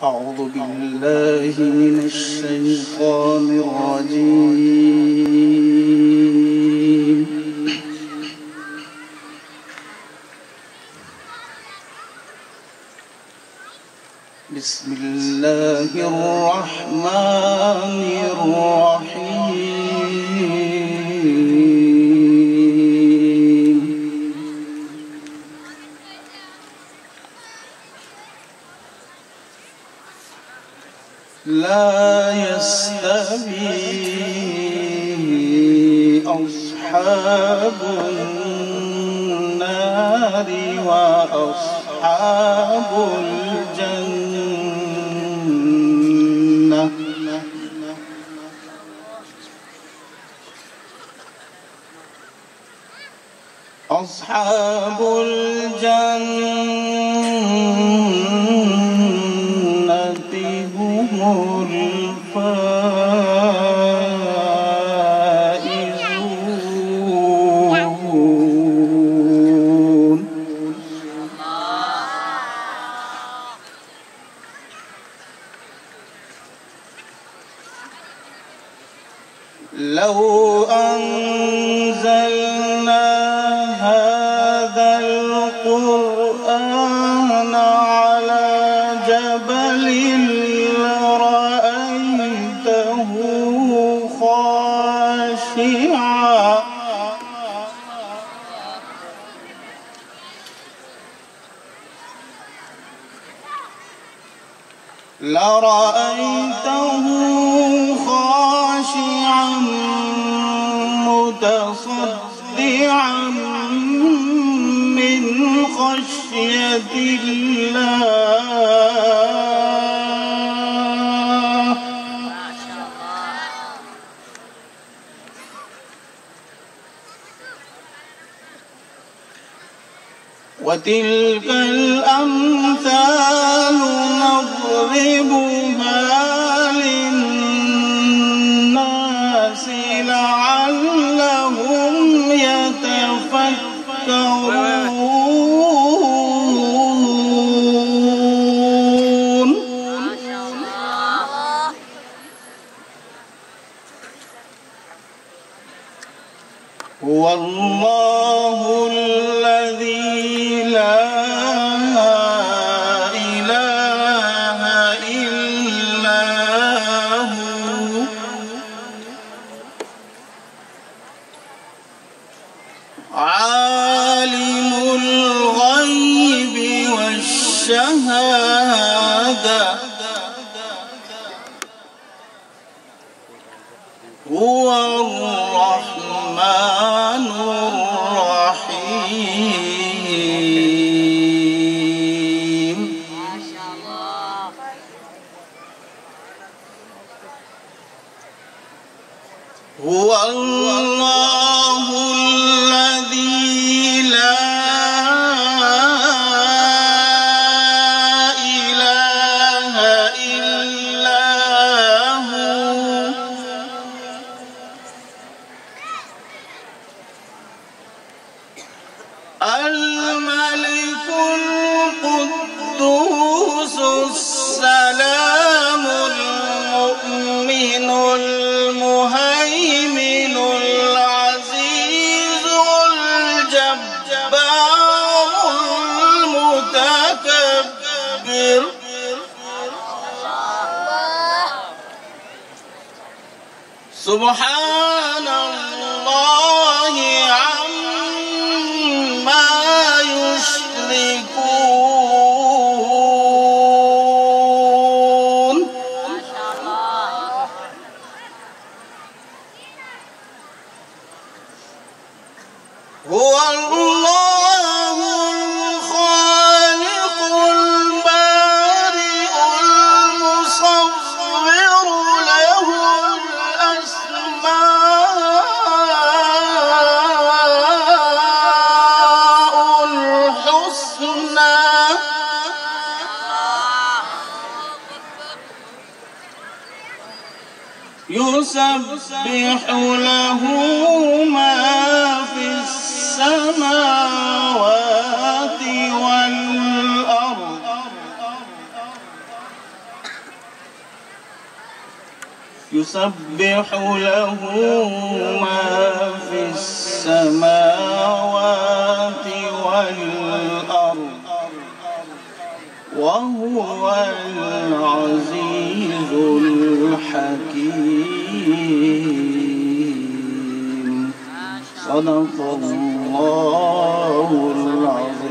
أعوذ بالله من الشيطان الرجيم. بسم الله الرحمن الرحيم. لا يستوي أصحاب النار وأصحاب الجنة. أصحاب الجنة هم الفائزون. لو أنزلنا هذا القرآن على جبل لرأيته خاشعا متصدعا من خشية الله. وتلك الأمثال نضربها للناس لعلهم يتفكرون. هو الله الذي لا إله إلا هو عالم الغيب والشهادة. هو الرحمن الرحيم. هو الله الذي لا إله إلا هو الملك القدوس السلام المؤمن المهيمن العزيز الجبار المتكبر. سبحان الله عما يشركون. هو الله الخالق البارئ المصور له الأسماء الحسنى. يسبح له ما في السماوات والأرض يسبح له ما في السماوات والأرض وهو العزيز الحكيم. صدق الله العظيم.